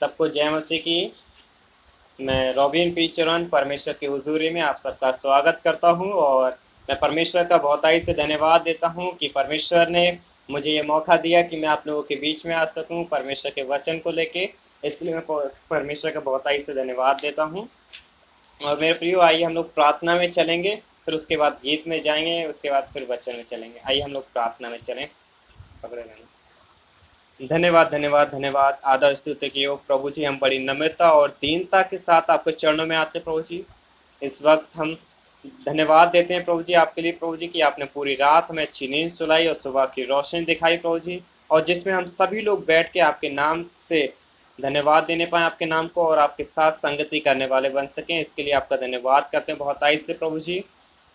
सबको जय मसीह की। मैं रॉबिन पी चरण परमेश्वर की हुजूरी में आप सबका स्वागत करता हूं और मैं परमेश्वर का बहुताई से धन्यवाद देता हूं कि परमेश्वर ने मुझे ये मौका दिया कि मैं आप लोगों के बीच में आ सकूं परमेश्वर के वचन को लेके। इसके लिए मैं परमेश्वर का बहुताई से धन्यवाद देता हूं। और मेरे प्रियो, आइए हम लोग प्रार्थना में चलेंगे, फिर उसके बाद गीत में जाएंगे, उसके बाद फिर वचन में चलेंगे। आइए हम लोग प्रार्थना में चलें। पकड़े रहना। धन्यवाद धन्यवाद धन्यवाद, आदर स्तुति की हो प्रभु जी। हम बड़ी नम्रता और दीनता के साथ आपके चरणों में आते हैं प्रभु जी। इस वक्त हम धन्यवाद देते हैं प्रभु जी आपके लिए प्रभु जी कि आपने पूरी रात हमें अच्छी नींद सुलाई और सुबह की रोशनी दिखाई प्रभु जी, और जिसमें हम सभी लोग बैठ के आपके नाम से धन्यवाद देने पाए आपके नाम को, और आपके साथ संगति करने वाले बन सकें। इसके लिए आपका धन्यवाद करते हैं बहुत से प्रभु जी।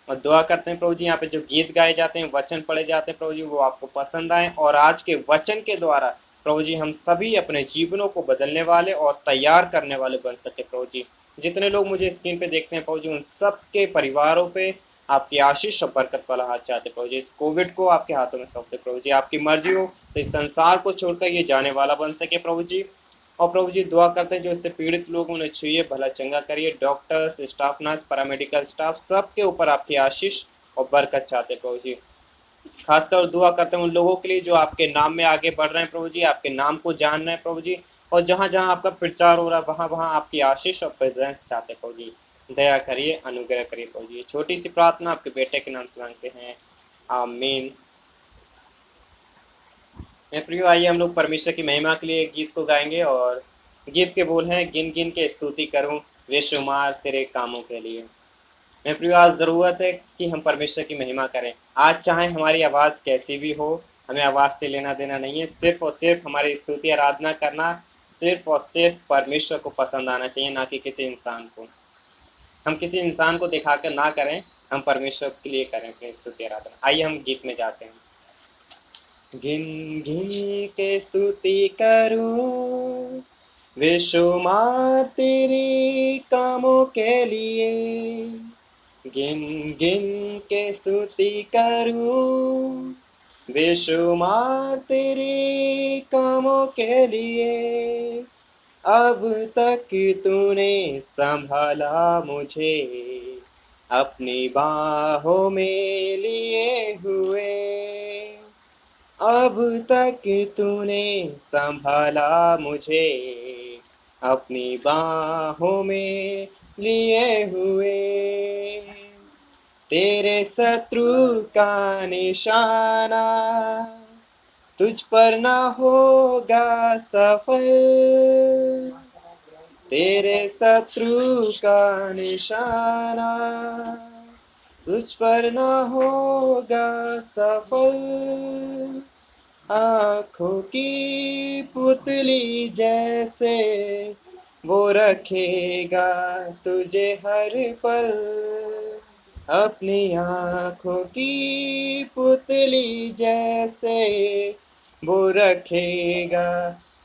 और दुआ करते हैं प्रभु जी, यहाँ पे जो गीत गाए जाते हैं, वचन पढ़े जाते हैं प्रभु जी, वो आपको पसंद आए, और आज के वचन के द्वारा प्रभु जी हम सभी अपने जीवनों को बदलने वाले और तैयार करने वाले बन सके प्रभु जी। जितने लोग मुझे स्क्रीन पे देखते हैं प्रभु जी, उन सब के परिवारों पे आपकी आशीष और बरकत वाला हाथ चाहते प्रभु जी। इस कोविड को आपके हाथों में सौंपते प्रभु जी। आपकी मर्जी हो तो इस संसार को छोड़कर ये जाने वाला बन सके प्रभु जी। और प्रभु जी दुआ करते हैं जो इससे पीड़ित लोग उन्हें छुइए, भला चंगा करिए। Doctors, staff nurse, paramedical staff, सबके ऊपर आपकी आशीष और बरकत चाहते प्रभु जी। खासकर दुआ करते हैं उन लोगों के लिए जो आपके नाम में आगे बढ़ रहे हैं प्रभु जी, आपके नाम को जान रहे हैं प्रभु जी, और जहाँ जहाँ आपका प्रचार हो रहा है वहाँ वहाँ आपकी आशीष और प्रेजेंस चाहते प्रभु जी। दया करिए, अनुग्रह करिए प्रभु जी। छोटी सी प्रार्थना आपके बेटे के नाम से मांगते हैं, आमीन। मैं प्रियो, आइए हम लोग परमेश्वर की महिमा के लिए एक गीत को गाएंगे, और गीत के बोल हैं, गिन गिन के स्तुति करूं वे शुमार तेरे कामों के लिए। मैं प्रियो, आज ज़रूरत है कि हम परमेश्वर की महिमा करें। आज चाहे हमारी आवाज़ कैसी भी हो, हमें आवाज़ से लेना देना नहीं है। सिर्फ और सिर्फ हमारी स्तुति आराधना करना सिर्फ और सिर्फ परमेश्वर को पसंद आना चाहिए, ना कि किसी इंसान को। हम किसी इंसान को दिखाकर ना करें, हम परमेश्वर के लिए करें अपनी स्तुति आराधना। आइए हम गीत में जाते हैं। गिन गिन के स्तुति करूं बेशुमार तेरे कामों के लिए, गिन गिन के स्तुति करूं बेशुमार तेरे कामों के लिए। अब तक तूने संभाला मुझे अपनी बाहों में लिए हुए, अब तक तूने संभाला मुझे अपनी बाहों में लिए हुए। तेरे शत्रु का निशाना तुझ पर न होगा सफल, तेरे शत्रु का निशाना तुझ पर न होगा सफल। आँखों की पुतली जैसे वो रखेगा तुझे हर पल, अपनी आँखों की पुतली जैसे वो रखेगा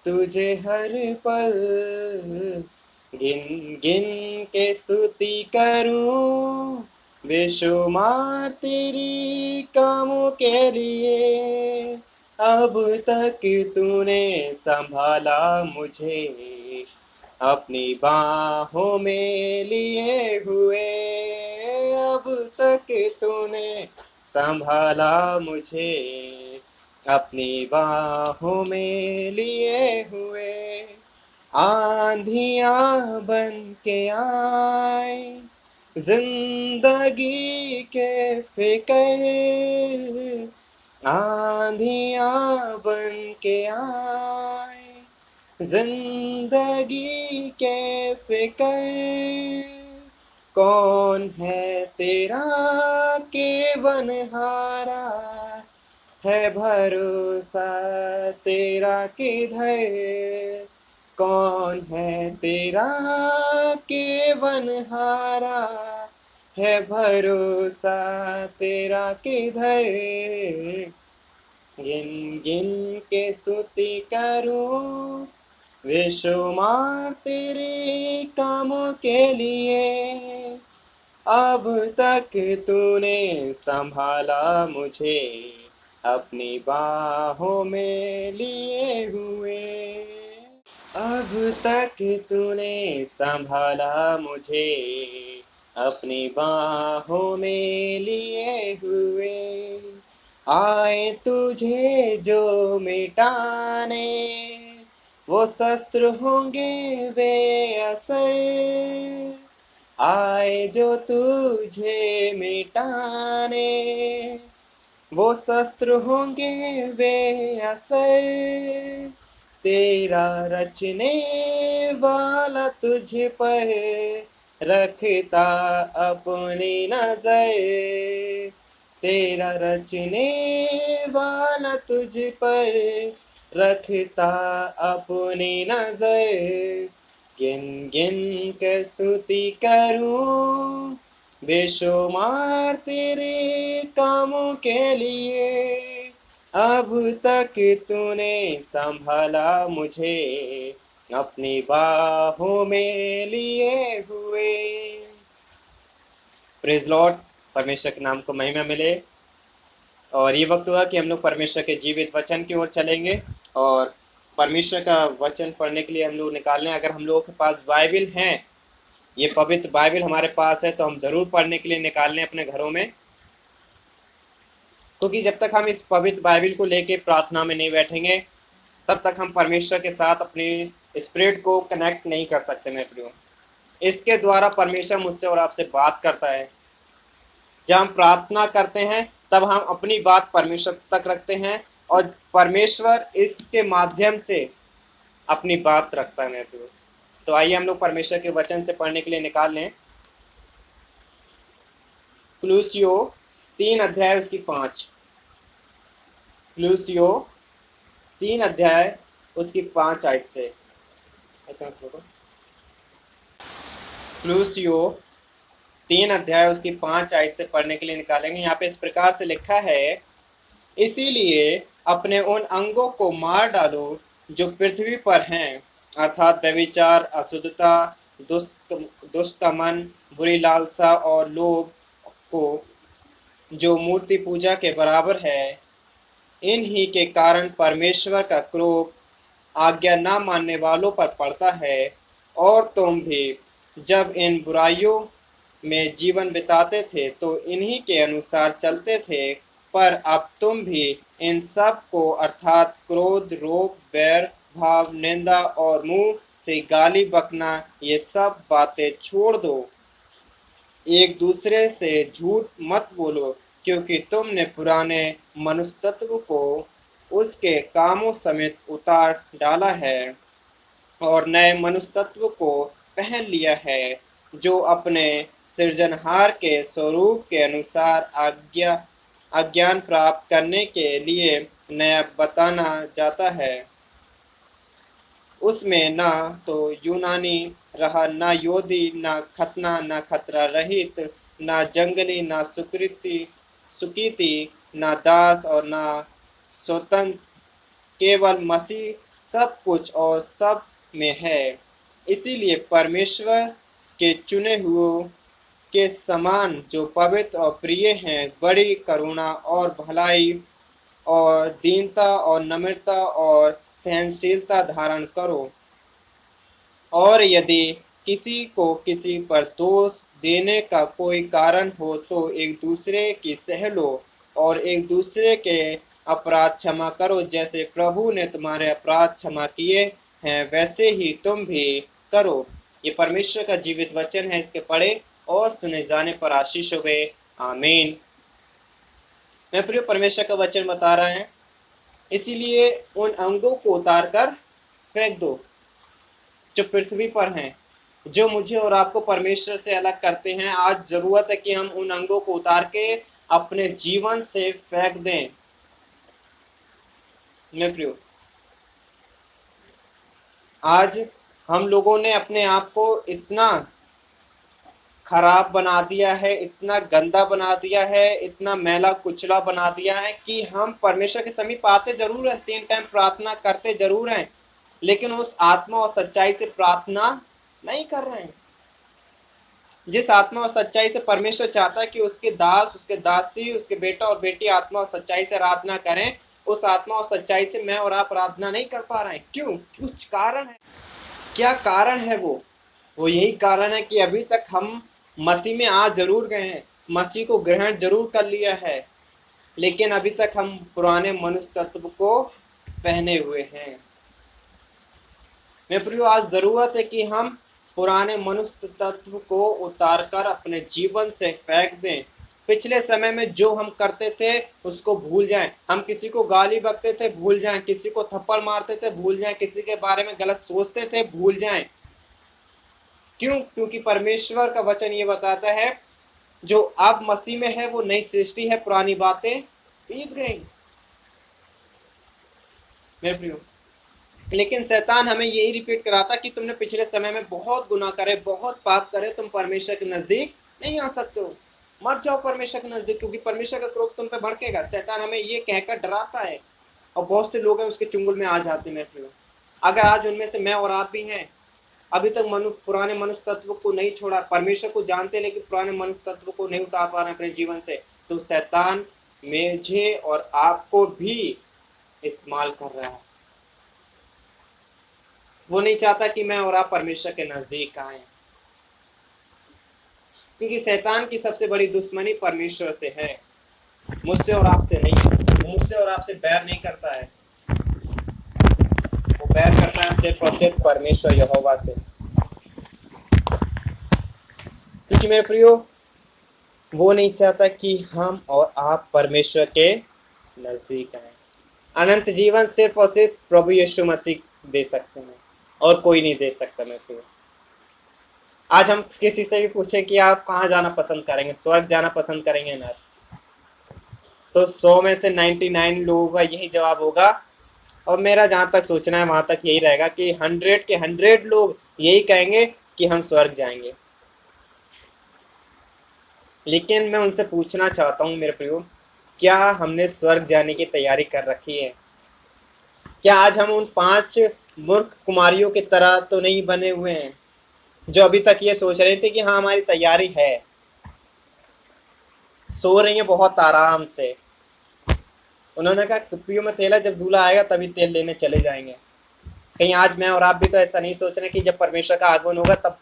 तुझे हर पल। गिन गिन के स्तुति करूं बेशुमार तेरी कामों के लिए, अब तक तूने संभाला मुझे अपनी बाहों में लिए हुए, अब तक तूने संभाला मुझे अपनी बाहों में लिए हुए। आंधियां बन के आए जिंदगी के फिकर, आंधियां बन के आए जिंदगी के फिकर। कौन है तेरा केवनहारा, है भरोसा तेरा किधर। कौन है तेरा केवनहारा, है भरोसा तेरा किधर। गिन गिन के स्तुति करूं बेशुमार तेरे कामों के लिए, अब तक तूने संभाला मुझे अपनी बाहों में लिए हुए, अब तक तूने संभाला मुझे, अपनी बाहों में लिए हुए। आए तुझे जो मिटाने, वो शस्त्र होंगे बेअसर। आए जो तुझे मिटाने, वो शस्त्र होंगे बेअसर। तेरा रचने वाला तुझ पर रखता अपनी नजर। तेरा रचने वाला तुझ पर रखता अपनी नजर। गिन गिन के स्तुति करूं बेशुमार तेरे कामों के लिए। अब तक तूने संभाला मुझे, अपनी बाहों में लिए हुए। प्रेज लॉर्ड, परमेश्वर के नाम को महिमा मिले। और ये वक्त हुआ कि हम लोग परमेश्वर के जीवित वचन की ओर चलेंगे और परमेश्वर का वचन पढ़ने के लिए हम लोग निकालने। अगर हम लोगों के पास बाइबल हैं, ये पवित्र बाइबल हमारे पास है, तो हम जरूर पढ़ने के लिए निकाल लें अपने घरों में, क्योंकि जब तक हम इस पवित्र बाइबल को लेके प्रार्थना में नहीं बैठेंगे तब तक हम परमेश्वर के साथ अपनी स्पिरिट को कनेक्ट नहीं कर सकते। मेरे प्रियो, इसके द्वारा परमेश्वर मुझसे और आपसे बात करता है। जब हम प्रार्थना करते हैं तब हम अपनी बात परमेश्वर तक रखते हैं और परमेश्वर इसके माध्यम से अपनी बात रखता है। मेरे प्रियो, तो आइए हम लोग परमेश्वर के वचन से पढ़ने के लिए निकाल लें। कुलुस्सियों 3 अध्याय उसकी 5। कुलुस्सियों 3 अध्याय उसकी 5 आयत से। कुलुस्सियों 3 अध्याय उसकी 5 आयत से पढ़ने के लिए निकालेंगे। यहाँ पे इस प्रकार से लिखा है, इसीलिए अपने उन अंगों को मार डालो जो पृथ्वी पर हैं, अर्थात व्यभिचार, अशुद्धता, दुष्ट मन, बुरी लालसा और लोभ को, जो मूर्ति पूजा के बराबर है। इन ही के कारण परमेश्वर का क्रोध आज्ञा न मानने वालों पर पड़ता है। और तुम भी जब इन बुराइयों में जीवन बिताते थे तो इन्हीं के अनुसार चलते थे, पर अब तुम भी इन सब को अर्थात क्रोध, रोग, बैर भाव, निंदा और मुंह से गाली बकना, ये सब बातें छोड़ दो। एक दूसरे से झूठ मत बोलो, क्योंकि तुमने पुराने मनुष्य तत्व को उसके कामों समेत उतार डाला है और नए मनुष्य तत्व को पहन लिया है, जो अपने सृजनहार के स्वरूप के अनुसार अज्ञान प्राप्त करने के लिए नया बताना जाता है। उसमें ना तो यूनानी रहा, ना योदी, ना खतना, ना खतरा रहित, ना जंगली, ना सुकीति, ना दास और ना स्वतंत्र, केवल मसीह सब कुछ और सब में है। इसीलिए परमेश्वर के चुने हुए के समान जो पवित्र और प्रिय हैं, बड़ी करुणा और भलाई और दीनता और नम्रता और सहनशीलता धारण करो। और यदि किसी को किसी पर दोष देने का कोई कारण हो तो एक दूसरे की सह लो और एक दूसरे के अपराध क्षमा करो। जैसे प्रभु ने तुम्हारे अपराध क्षमा किए हैं, वैसे ही तुम भी करो। ये परमेश्वर का जीवित वचन है। इसके पढ़े और सुने जाने पर आशीष हो गए। आमीन। मैं प्रिय, परमेश्वर का वचन बता रहा है, इसीलिए उन अंगों को उतार कर फेंक दो जो पृथ्वी पर हैं, जो मुझे और आपको परमेश्वर से अलग करते हैं। आज जरूरत है कि हम उन अंगों को उतार के अपने जीवन से फेंक दें। मैं प्रिय, आज हम लोगों ने अपने आप को इतना खराब बना दिया है, इतना गंदा बना दिया है, इतना मैला कुचला बना दिया है कि हम परमेश्वर के समीप आते जरूर हैं, 3 टाइम प्रार्थना करते जरूर हैं, लेकिन उस आत्मा और सच्चाई से प्रार्थना नहीं कर रहे हैं। जिस आत्मा और सच्चाई से परमेश्वर चाहता है कि उसके दास, उसके दासी, उसके बेटा और बेटी आत्मा और सच्चाई से आराधना करें, उस आत्मा और सच्चाई से मैं और आप आराधना नहीं कर पा रहे हैं। क्यों? कुछ कारण है। क्या कारण है वो यही कारण है कि अभी तक हम मसीह में आ जरूर गए हैं, मसीह को ग्रहण जरूर कर लिया है, लेकिन अभी तक हम पुराने मनुष्य तत्व को पहने हुए हैं। मेरे प्रियो, आज जरूरत है कि हम पुराने मनुष्य तत्व को उतारकर अपने जीवन से फेंक दें। पिछले समय में जो हम करते थे उसको भूल जाएं। हम किसी को गाली बकते थे, भूल जाएं। किसी को थप्पड़ मारते थे, भूल जाएं। किसी के बारे में गलत सोचते थे, भूल जाएं। क्यों? क्योंकि परमेश्वर का वचन ये बताता है जो अब मसीह में है वो नई सृष्टि है, पुरानी बातें बीत गई। मेरे प्रियो, लेकिन शैतान हमें यही रिपीट कराता कि तुमने पिछले समय में बहुत गुनाह करे, बहुत पाप करे, तुम परमेश्वर के नजदीक नहीं आ सकते हो, मत जाओ परमेश्वर के नजदीक, क्योंकि परमेश्वर का क्रोध तुम पे भड़केगा। शैतान हमें ये कहकर डराता है, और बहुत से लोग हैं उसके चुंगल में आ जाते हैं। मेरे प्रियो, अगर आज उनमें से मैं और आप भी हैं, अभी तक पुराने मनुष्य तत्व को नहीं छोड़ा, परमेश्वर को जानते लेकिन पुराने मनुष्य तत्व को नहीं उतार पा रहे अपने जीवन से, तो शैतान मुझे और आपको भी इस्तेमाल कर रहा है। वो नहीं चाहता कि मैं और आप परमेश्वर के नजदीक आए, क्योंकि शैतान की सबसे बड़ी दुश्मनी परमेश्वर से है, मुझसे और आपसे नहीं है। वो मुझसे और आपसे बैर नहीं करता है, वो बैर करता है सिर्फ और सिर्फ परमेश्वर यहोवा से। क्योंकि मेरे प्रियो, वो नहीं चाहता कि हम और आप परमेश्वर के नजदीक आए। अनंत जीवन सिर्फ और सिर्फ प्रभु यीशु मसीह दे सकते हैं, और कोई नहीं दे सकता। मेरे प्रियो, आज हम किसी से भी पूछें कि आप कहाँ जाना पसंद करेंगे, स्वर्ग जाना पसंद करेंगे ना, तो 100 में से 99 लोगों का यही जवाब होगा। और मेरा जहां तक सोचना है वहां तक यही रहेगा कि 100 के 100 लोग यही कहेंगे कि हम स्वर्ग जाएंगे। लेकिन मैं उनसे पूछना चाहता हूँ मेरे प्रियो, क्या हमने स्वर्ग जाने की तैयारी कर रखी है? क्या आज हम उन 5 मूर्ख कुमारियों की तरह तो नहीं बने हुए हैं जो अभी तक ये सोच रहे थे कि हाँ हमारी तैयारी है, सो रही है बहुत आराम से। उन्होंने कहा कुप्पियों में तेल है, जब दूल्हा आएगा तभी तेल लेने चले जाएंगे। कहीं आज मैं और आप भी तो ऐसा नहीं सोच रहे कि जब परमेश्वर का आगमन होगा तब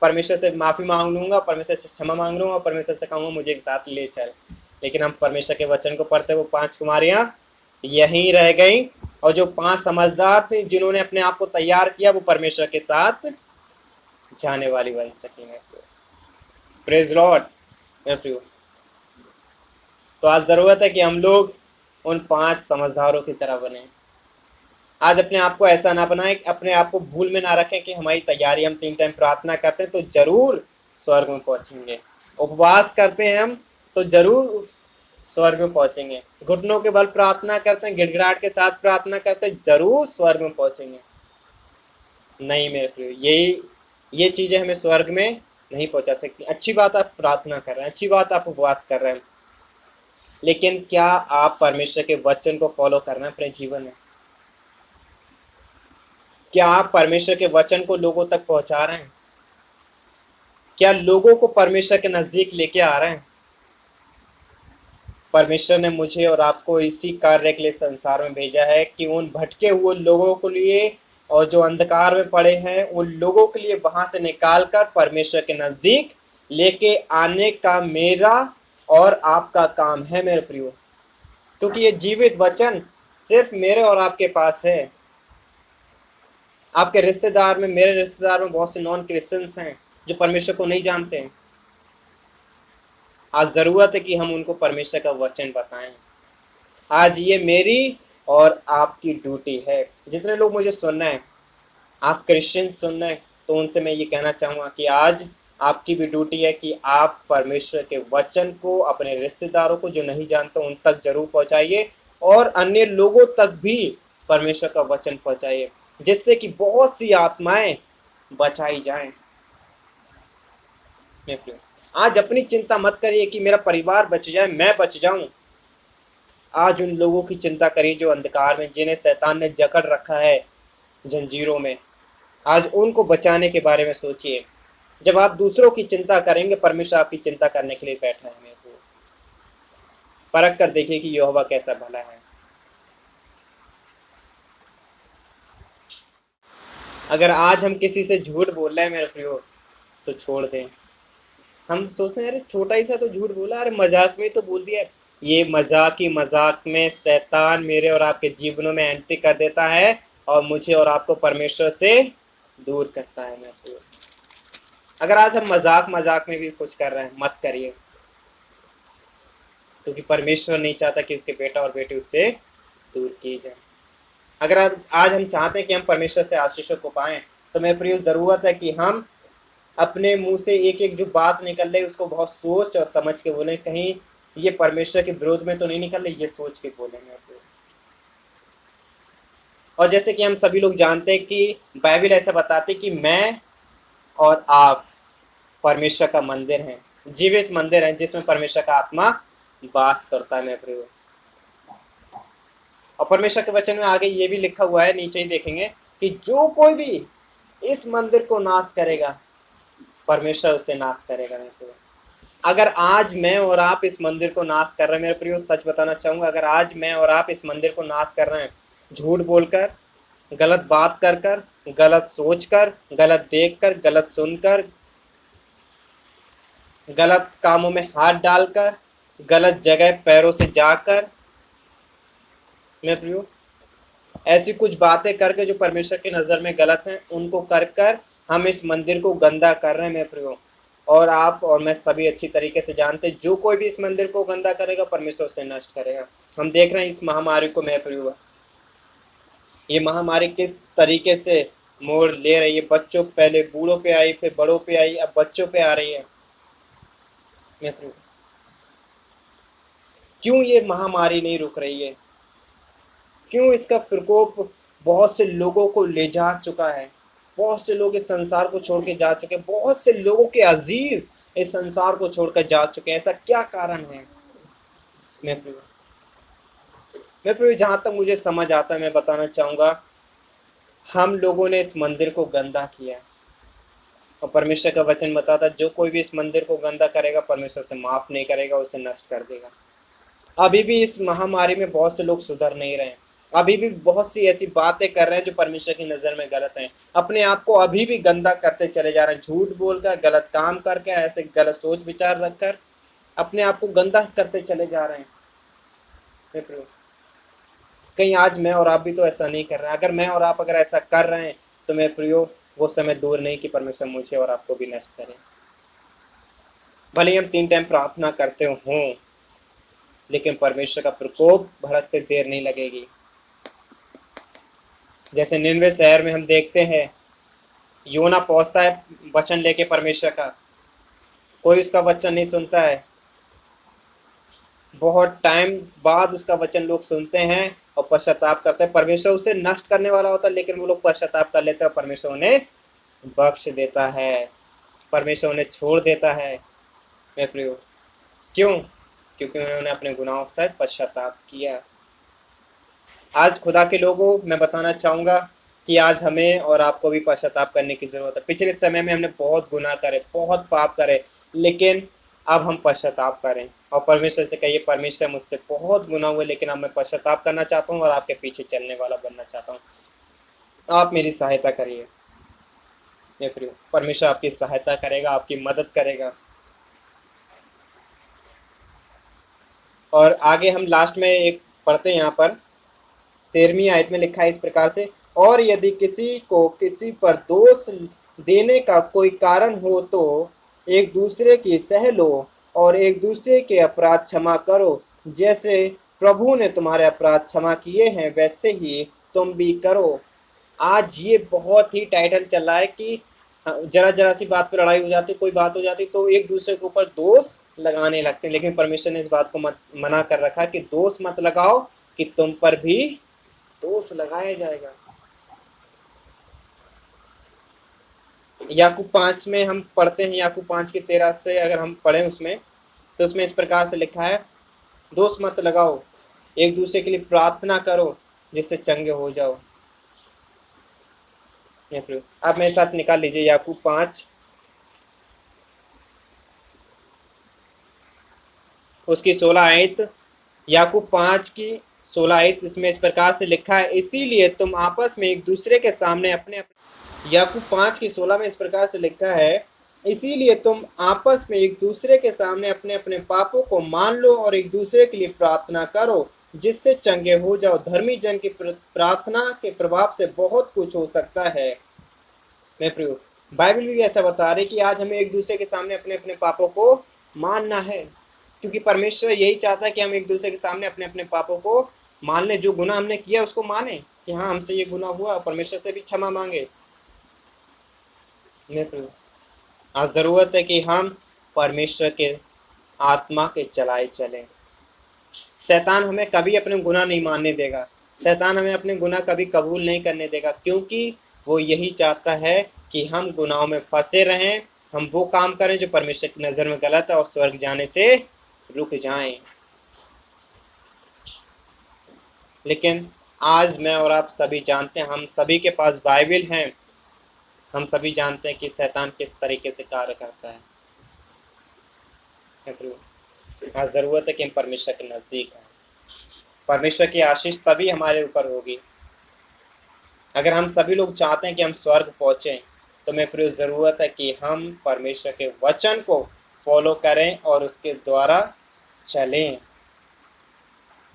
परमेश्वर से माफी मांग लूंगा, परमेश्वर से क्षमा मांग लूंगा, परमेश्वर से कहूंगा मुझे साथ ले चल। लेकिन हम परमेश्वर के वचन को पढ़ते, वो 5 कुमारियां यहीं रह गई, और जो 5 समझदार थे जिन्होंने अपने आप को तैयार किया, वो परमेश्वर के साथ जाने वाली बन सकी। Praise Lord. तो आज जरूरत है कि हम लोग उन 5 समझदारों की तरह बने। आज अपने आप को ऐसा ना बनाएं, अपने आप को भूल में ना रखें कि हमारी तैयारी, हम 3 टाइम प्रार्थना करते हैं तो जरूर स्वर्ग में पहुंचेंगे, उपवास करते हैं हम तो जरूर स्वर्ग में पहुंचेंगे, घुटनों के बल प्रार्थना करते हैं, गिड़गिड़ाहट के साथ प्रार्थना करते हैं, जरूर स्वर्ग में पहुंचेंगे। नहीं मेरे प्रियो, ये चीजें हमें स्वर्ग में नहीं पहुंचा सकती। अच्छी बात आप प्रार्थना कर रहे हैं, अच्छी बात आप उपवास कर रहे हैं, लेकिन क्या आप परमेश्वर के वचन को फॉलो कर रहे हैं अपने जीवन में? क्या आप परमेश्वर के वचन को लोगों तक पहुंचा रहे हैं? क्या लोगों को परमेश्वर के नजदीक लेके आ रहे हैं? परमेश्वर ने मुझे और आपको इसी कार्य के लिए संसार में भेजा है कि उन भटके हुए लोगों के लिए और जो अंधकार में पड़े हैं उन लोगों के लिए वहां से निकालकर परमेश्वर के नजदीक लेके आने का मेरा और आपका काम है मेरे प्रियो। क्योंकि ये जीवित वचन सिर्फ मेरे और आपके पास है। आपके रिश्तेदार में, मेरे रिश्तेदार में बहुत से नॉन क्रिश्चियंस हैं जो परमेश्वर को नहीं जानते हैं। आज जरूरत है कि हम उनको परमेश्वर का वचन बताएं। आज ये मेरी और आपकी ड्यूटी है। जितने लोग मुझे सुन रहे हैं, आप क्रिश्चियन सुन रहे हैं, तो उनसे मैं ये कहना चाहूंगा कि आज आपकी भी ड्यूटी है कि आप परमेश्वर के वचन को अपने रिश्तेदारों को जो नहीं जानते उन तक जरूर पहुंचाइए, और अन्य लोगों तक भी परमेश्वर का वचन पहुंचाइए, जिससे कि बहुत सी आत्माएं बचाई जाएं। आज अपनी चिंता मत करिए कि मेरा परिवार बच जाए, मैं बच जाऊं। आज उन लोगों की चिंता करिए जो अंधकार में, जिन्हें शैतान ने जकड़ रखा है जंजीरों में। आज उनको बचाने के बारे में सोचिए। जब आप दूसरों की चिंता करेंगे, परमेश्वर आपकी चिंता करने के लिए बैठा है। मेरे को परख कर देखिए कि यहोवा कैसा भला है। अगर आज हम किसी से झूठ बोल रहे हैं मेरे प्रियो, तो छोड़ दें। हम सोचते हैं अरे छोटा ही सा तो झूठ बोला, अरे मजाक में तो बोल दिया। ये मजाक ही मजाक में शैतान मेरे और आपके जीवनों में एंट्री कर देता है और मुझे और आपको परमेश्वर से दूर करता है मेरे प्रियो। अगर आज हम मजाक मजाक में भी कुछ कर रहे हैं, मत करिए, क्योंकि परमेश्वर नहीं चाहता कि उसके बेटा और बेटी उससे दूर किए जाए। अगर आज हम चाहते हैं कि हम परमेश्वर से आशीषों को पाएं, तो मेरे प्रियो जरूरत है कि हम अपने मुंह से एक एक जो बात निकल रही उसको बहुत सोच और समझ के बोलें। कहीं ये परमेश्वर के विरोध में तो नहीं निकल रही, ये सोच के बोलें मेरे प्रियो। और जैसे कि हम सभी लोग जानते हैं कि बाइबल ऐसा बताती है कि मैं और आप परमेश्वर का मंदिर हैं, जीवित मंदिर है जिसमें परमेश्वर का आत्मा वास करता है मेरे प्रियो। और परमेश्वर के वचन में आगे ये भी लिखा हुआ है, नीचे ही देखेंगे कि जो कोई भी इस मंदिर को नाश करेगा, परमेश्वर उसे नाश करेगा मेरे प्रियो। अगर आज मैं और आप इस मंदिर को नाश कर रहे हैं मेरे प्रियो, सच बताना चाहूंगा, अगर आज मैं और आप इस मंदिर को नाश कर रहे हैं झूठ बोलकर, गलत बात कर कर, गलत सोचकर, गलत देखकर, गलत सुनकर, गलत कामों में हाथ डालकर, गलत जगह पैरों से जाकर मेरे प्रियो, ऐसी कुछ बातें करके जो परमेश्वर की नजर में गलत हैं, उनको कर कर हम इस मंदिर को गंदा कर रहे हैं मेरे प्रियो। और आप और मैं सभी अच्छी तरीके से जानते हैं, जो कोई भी इस मंदिर को गंदा करेगा परमेश्वर उसे नष्ट करेगा। हम देख रहे हैं इस महामारी को मेरे प्रियो, ये महामारी किस तरीके से मोड़ ले रही है। बच्चों, पहले बूढ़ों पे आई, फिर बड़ों पे आई, अब बच्चों पे आ रही है मेरे प्रियो। क्यों ये महामारी नहीं रुक रही है? क्यों इसका प्रकोप बहुत से लोगों को ले जा चुका है? बहुत से लोग इस संसार को छोड़ के जा चुके हैं, बहुत से लोगों के अजीज इस संसार को छोड़कर जा चुके हैं। ऐसा क्या कारण है मेरे प्रिय? जहां तक मुझे समझ आता है मैं बताना चाहूंगा, हम लोगों ने इस मंदिर को गंदा किया और परमेश्वर का वचन बताता है जो कोई भी इस मंदिर को गंदा करेगा परमेश्वर से माफ नहीं करेगा, उसे नष्ट कर देगा। अभी भी इस महामारी में बहुत से लोग सुधर नहीं रहे हैं, अभी भी बहुत सी ऐसी बातें कर रहे हैं जो परमेश्वर की नजर में गलत हैं। अपने आप को अभी भी गंदा करते चले जा रहे हैं, झूठ बोलकर, गलत काम करके, ऐसे गलत सोच विचार रखकर अपने आप को गंदा करते चले जा रहे हैं। कहीं आज मैं और आप भी तो ऐसा नहीं कर रहे हैं? अगर मैं और आप अगर ऐसा कर रहे हैं तो मेरे प्रियो, वो समय दूर नहीं कि परमेश्वर मुझे और आपको भी नष्ट करे। भले ही हम 3 टाइम प्रार्थना करते हों, लेकिन परमेश्वर का प्रकोप भड़कते देर नहीं लगेगी। जैसे निनवे शहर में हम देखते हैं, योना पहुंचता है वचन लेके परमेश्वर का, कोई उसका वचन नहीं सुनता है। बहुत टाइम बाद उसका वचन लोग सुनते हैं और पश्चाताप करते हैं। परमेश्वर उसे नष्ट करने वाला होता है, लेकिन वो लोग पश्चाताप कर लेते हैं और परमेश्वर उन्हें बख्श देता है, परमेश्वर उन्हें छोड़ देता है मेरे प्रियो। क्यों? क्योंकि उन्होंने अपने गुनाहों से पश्चाताप किया। आज खुदा के लोगों, मैं बताना चाहूंगा कि आज हमें और आपको भी पश्चाताप करने की जरूरत है। पिछले समय में हमने बहुत गुनाह करे, बहुत पाप करे, लेकिन अब हम पश्चाताप करें और परमेश्वर से कहिए, परमेश्वर मुझसे बहुत गुनाह हुए, लेकिन अब मैं पश्चाताप करना चाहता हूँ और आपके पीछे चलने वाला बनना चाहता हूँ। आप मेरी सहायता करिए मेरे प्रियो, परमेश्वर आपकी सहायता करेगा, आपकी मदद करेगा। और आगे हम लास्ट में एक पढ़ते हैं, यहाँ पर 13वीं आयत में लिखा है इस प्रकार से, और यदि किसी को किसी पर दोष देने का कोई कारण हो तो एक दूसरे की सह लो और एक दूसरे के अपराध क्षमा करो, जैसे प्रभु ने तुम्हारे अपराध क्षमा किए हैं वैसे ही तुम भी करो। आज ये बहुत ही टाइटल चल रहा है कि जरा जरा सी बात पर लड़ाई हो जाती, कोई बात हो जाती तो एक दूसरे के ऊपर दोष लगाने लगते हैं, लेकिन परमेश्वर ने इस बात को मना कर रखा कि दोष मत लगाओ कि तुम पर भी दोष लगाया जाएगा। याकूब 5 में हम पढ़ते हैं, याकूब 5 के 13 से अगर हम पढ़ें उसमें, तो उसमें इस प्रकार से लिखा है, दोष मत लगाओ, एक दूसरे के लिए प्रार्थना करो जिससे चंगे हो जाओ। आप मेरे साथ निकाल लीजिए याकूब 5 उसकी 16 आयत, याकूब 5 की 16 आयत, इसमें इस प्रकार से लिखा है, इसीलिए तुम आपस में एक दूसरे के सामने अपने याकूब 5:16 में इस प्रकार से लिखा है, इसीलिए तुम आपस में एक दूसरे के सामने अपने अपने पापों को मान लो और एक दूसरे के लिए प्रार्थना करो, जिससे चंगे हो जाओ। धर्मी जन की प्रार्थना के प्रभाव से बहुत कुछ हो सकता है। मैं प्रियो, बाइबल भी ऐसा बता रही कि आज हमें एक दूसरे के सामने अपने अपने पापों को मानना है, क्योंकि परमेश्वर यही चाहता है कि हम एक दूसरे के सामने अपने अपने पापों को मान लें। जो गुनाह हमने किया उसको माने कि हाँ, हमसे ये गुनाह हुआ, परमेश्वर से भी क्षमा मांगे। मैं प्रियो, आज जरूरत है कि हम परमेश्वर के आत्मा के चलाए चलें। शैतान हमें कभी अपने गुनाह नहीं मानने देगा, शैतान हमें अपने गुनाह कभी कबूल नहीं करने देगा, क्योंकि वो यही चाहता है कि हम गुनाहों में फंसे रहें, हम वो काम करें जो परमेश्वर की नज़र में गलत है और स्वर्ग जाने से रुक जाएं। लेकिन आज मैं और आप सभी जानते हैं, हम सभी के पास बाइबल हैं, हम सभी जानते हैं कि शैतान किस तरीके से कार्य करता है। आज जरूरत है कि हम परमेश्वर के नजदीक हैं। परमेश्वर की आशीष तभी हमारे ऊपर होगी अगर हम सभी लोग चाहते हैं कि हम स्वर्ग पहुंचे। तो मैं प्रिय, जरूरत है कि हम परमेश्वर के वचन को फॉलो करें और उसके द्वारा चलें।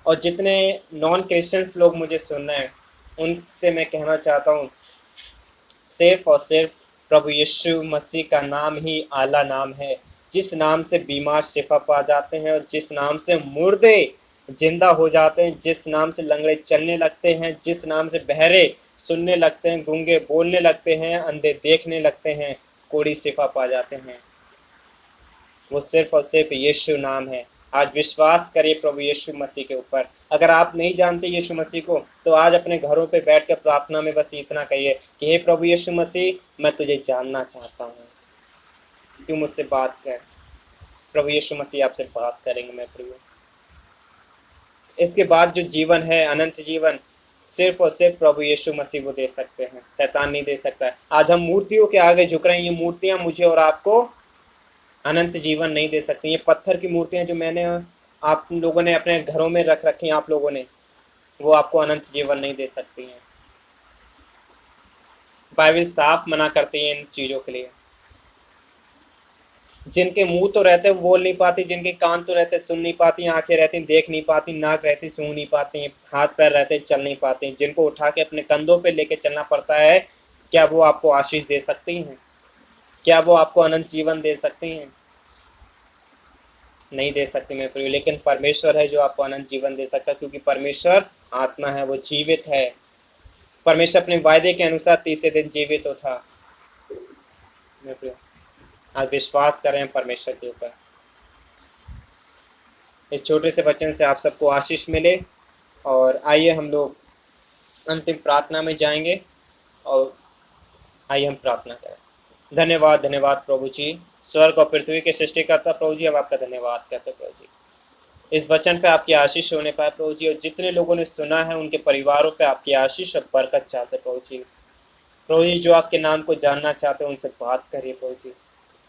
और जितने नॉन क्रिश्चियंस लोग मुझे सुन रहे हैं, उनसे मैं कहना चाहता हूँ, सिर्फ और सिर्फ प्रभु यीशु मसीह का नाम ही आला नाम है, जिस नाम से बीमार शिफा पा जाते हैं और जिस नाम से मुर्दे जिंदा हो जाते हैं, जिस नाम से लंगड़े चलने लगते हैं, जिस नाम से बहरे सुनने लगते हैं, गूंगे बोलने लगते हैं, अंधे देखने लगते हैं, कोढ़ी शिफा पा जाते हैं। वो सिर्फ और सिर्फ यीशु नाम है। आज विश्वास करिए प्रभु यीशु मसीह के ऊपर। अगर आप नहीं जानते यीशु मसीह को, तो आज अपने घरों पे बैठकर प्रार्थना में बस इतना कहिए कि हे प्रभु यीशु मसीह, मैं तुझे जानना चाहता हूँ, तू मुझसे बात कर। प्रभु यीशु मसीह आपसे बात करेंगे। मैं प्रभु, इसके बाद जो जीवन है, अनंत जीवन, सिर्फ और सिर्फ प्रभु यीशु मसीह वो दे सकते हैं, शैतान नहीं दे सकता है। आज हम मूर्तियों के आगे झुक रहे हैं, ये मूर्तियां मुझे और आपको अनंत जीवन नहीं दे सकती। ये पत्थर की मूर्तियां जो मैंने आप लोगों ने अपने घरों में रख रखी हैं, आप लोगों ने, वो आपको अनंत जीवन नहीं दे सकती हैं। बाइबल साफ मना करती है इन चीजों के लिए। जिनके मुंह तो रहते वो बोल नहीं पाती, जिनके कान तो रहते सुन नहीं पाती, आंखें रहती देख नहीं पाती, नाक रहती सूंघ नहीं पाती, हाथ पैर रहते चल नहीं पाते, जिनको उठा के अपने कंधों पे लेके चलना पड़ता है, क्या वो आपको आशीष दे सकती हैं? क्या वो आपको अनंत जीवन दे सकती हैं? नहीं दे सकती मैं प्रिय। लेकिन परमेश्वर है जो आपको अनंत जीवन दे सकता है, क्योंकि परमेश्वर आत्मा है, वो जीवित है। परमेश्वर अपने वायदे के अनुसार तीसरे दिन जीवित तो था। मैं प्रिय, आज विश्वास करें परमेश्वर के ऊपर। इस छोटे से वचन से आप सबको आशीष मिले। और आइए हम लोग अंतिम प्रार्थना में जाएंगे, और आइए हम प्रार्थना करें। धन्यवाद, धन्यवाद प्रभु जी, स्वर्ग और पृथ्वी के सृष्टिकर्ता प्रभु जी, हम आपका धन्यवाद करते प्रभु जी। इस वचन पे आपकी आशीष होने पाए प्रभु जी, और जितने लोगों ने सुना है उनके परिवारों पे आपकी आशीष और बरकत चाहते प्रभु जी। प्रभु जी, जो आपके नाम को जानना चाहते हैं उनसे बात करिए प्रभु जी।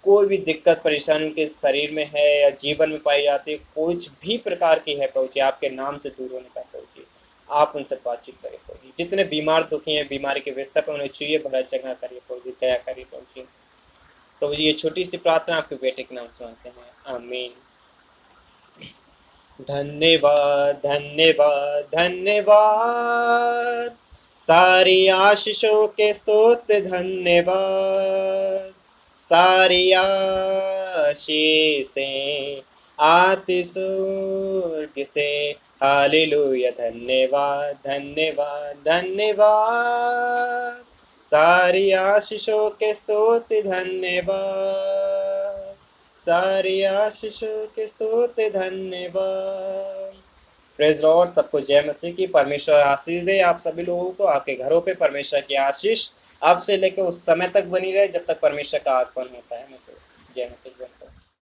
कोई भी दिक्कत परेशानी उनके शरीर में है या जीवन में पाई जाती है, कुछ भी प्रकार की है प्रभु जी, आपके नाम से दूर होने का प्रभु जी, आप उनसे बातचीत करिए प्रभु जी। जितने बीमार दुखी हैं, बीमारी के बिस्तर पर, उन्हें छुइए, भला चंगा करिए प्रभु जी, दया करिए प्रभु जी। प्रभु जी, ये छोटी सी प्रार्थना आपके बेटे के नाम से मांगते हैं, आमीन। धन्यवाद, धन्यवाद, धन्यवाद, सारी आशीषों के स्तोत्र धन्यवाद, सारी आशीषें आती स्वर्ग से, हालेलुया। धन्यवाद, धन्यवाद, धन्यवाद, सारी आशीषों के स्तोत्र धन्यवाद, सारी आशीषों के स्तोत्र धन्यवाद। Praise Lord. सबको जय मसीह की। परमेश्वर आशीष दे आप सभी लोगों को, आपके घरों पे परमेश्वर की आशीष अब से लेकर उस समय तक बनी रहे जब तक परमेश्वर का आगमन होता है। जय मसीह।